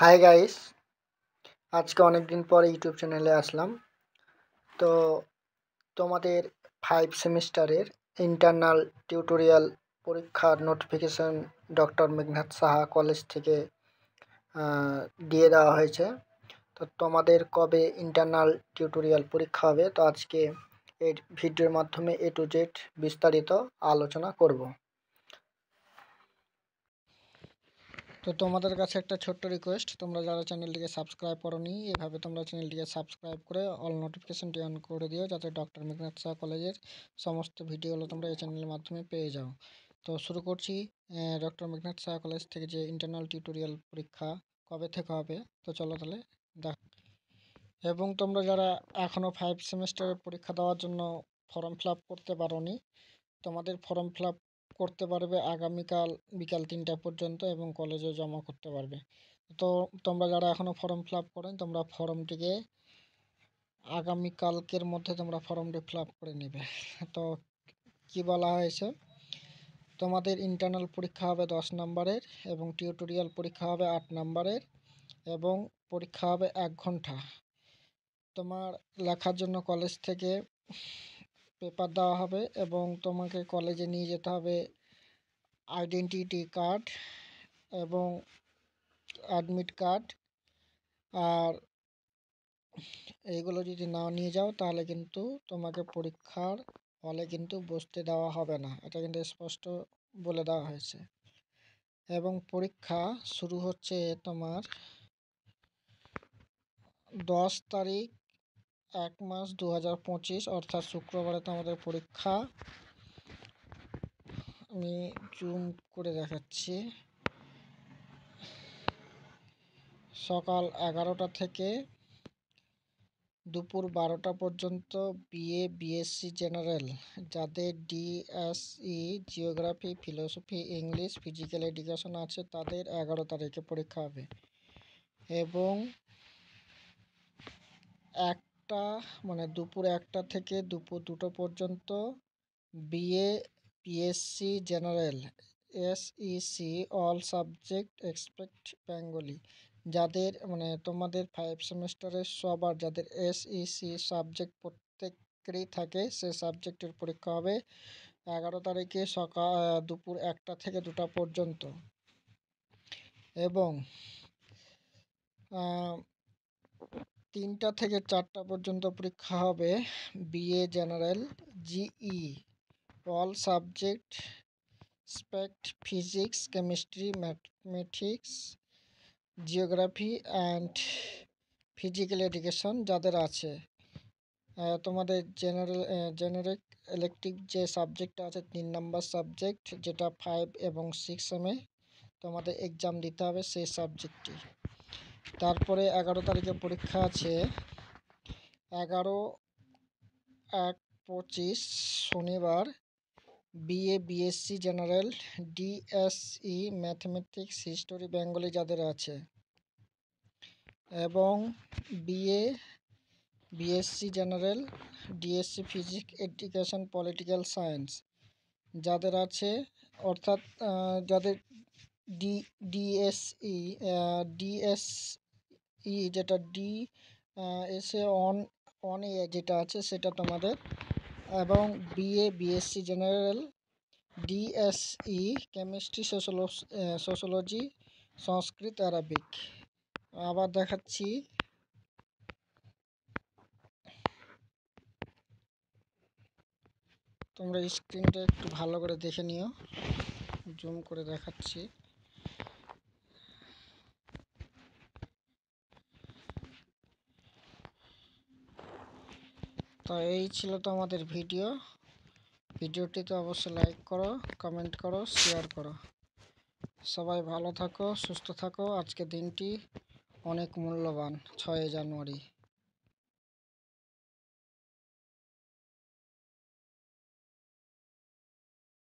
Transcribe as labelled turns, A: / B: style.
A: Hi guys, আজকে অনেক দিন পরে ইউটিউব চ্যানেলে আসলাম। তো তোমাদের 5 সেমিস্টারের ইন্টারনাল টিউটোরিয়াল পরীক্ষার notification doctor Meghnad Saha college থেকে দিয়ে দেওয়া হয়েছে। তো তোমাদের কবে ইন্টারনাল টিউটোরিয়াল পরীক্ষা হবে, তো আজকে এই ভিডিওর মাধ্যমে A to Z বিস্তারিত আলোচনা করব। তো তোমাদের কাছে একটা ছোট্ট রিকোয়েস্ট, তোমরা যারা চ্যানেলটিকে সাবস্ক্রাইব করোনি, এভাবে তোমরা চ্যানেলটিকে সাবস্ক্রাইব করে অল নোটিফিকেশনটি অন করে দিও, যাতে ডক্টর মেঘনাথ সাহা কলেজের সমস্ত ভিডিওগুলো তোমরা এই চ্যানেলের মাধ্যমে পেয়ে যাও। তো শুরু করছি ডক্টর মেঘনাথ সাহা কলেজ থেকে যে ইন্টারনাল টিউটোরিয়াল পরীক্ষা কবে থেকে হবে। তো চলো তাহলে দেখ। এবং তোমরা যারা এখনও 5 সেমিস্টারের পরীক্ষা দেওয়ার জন্য ফর্ম ফিল আপ করতে পারোনি, তোমাদের ফর্ম ফিল আপ করতে পারবে আগামীকাল বিকাল 3টা পর্যন্ত এবং কলেজে জমা করতে পারবে। তো তোমরা যারা এখনও ফর্ম ফিল আপ করেন, তোমরা ফর্মটিকে আগামীকালকের মধ্যে তোমরা ফর্মটি ফিল আপ করে নেবে। তো কি বলা হয়েছে, তোমাদের ইন্টারনাল পরীক্ষা হবে 10 নম্বরের এবং টিউটোরিয়াল পরীক্ষা হবে 8 নম্বরের এবং পরীক্ষা হবে 1 ঘন্টা। তোমার লেখার জন্য কলেজ থেকে পেপার দেওয়া হবে এবং তোমাকে কলেজে নিয়ে যেতে হবে আইডেন্টিটি কার্ড এবং অ্যাডমিট কার্ড। আর এইগুলো যদি না নিয়ে যাও তাহলে কিন্তু তোমাকে পরীক্ষার হলে কিন্তু বসতে দেওয়া হবে না, এটা কিন্তু স্পষ্ট বলে দেওয়া হয়েছে। এবং পরীক্ষা শুরু হচ্ছে তোমার 10 তারিখ 1 মাস 2025, অর্থাৎ শুক্রবারে তোমাদের পরীক্ষা। আমি জুম করে দেখাচ্ছি। সকাল 11টা থেকে দুপুর 12টা পর্যন্ত বিএ বিএসসি জেনারেল, যাদের DSE geography philosophy English physical education আছে, তাদের 11 তারিখে পরীক্ষা হবে। এবং দুপুর 1টা থেকে দুপুর 2টো পর্যন্ত BA BSc general SEC all subject expect Bengali, যাদের তোমাদের 5 সেমিস্টারের সবার যাদের এসইসি সাবজেক্ট প্রত্যেকেরই থাকে, সে সাবজেক্টের পরীক্ষা হবে 11 তারিখে দুপুর 1টা থেকে 2টা পর্যন্ত। এবং 3টা থেকে 4টা পর্যন্ত পরীক্ষা হবে BA general GE all subject except physics chemistry mathematics geography and physical education যাদের আছে। তোমাদের জেনারেল ইলেকটিভ যে সাবজেক্টটা আছে 3 নম্বর সাবজেক্ট, যেটা 5 এবং 6 সেমে তোমাদের এক্সাম দিতে হবে সেই সাবজেক্টটি। তারপরে 11 তারিখে পরীক্ষা আছে 11/1/25 শনিবার BA BSc general DSE mathematics history Bengali যাদের আছে, এবং BA BSc general DSC physics education political science যাদের আছে, অর্থাৎ যাদের ডিএসই যেটা ডি এসে অন এ যেটা আছে সেটা তোমাদের, এবং BA BSc general DSE chemistry sociology Sanskrit Arabic. আবার দেখাচ্ছি, তোমরা স্ক্রিনটা একটু ভালো করে দেখে নিও, জুম করে দেখাচ্ছি। তো এই ছিল তোমাদের ভিডিওটিতে অবশ্যই লাইক করো, কমেন্ট করো, শেয়ার করো। সবাই ভালো থাকো, সুস্থ থাকো। আজকে দিনটি অনেক মূল্যবান, 6 জানুয়ারি।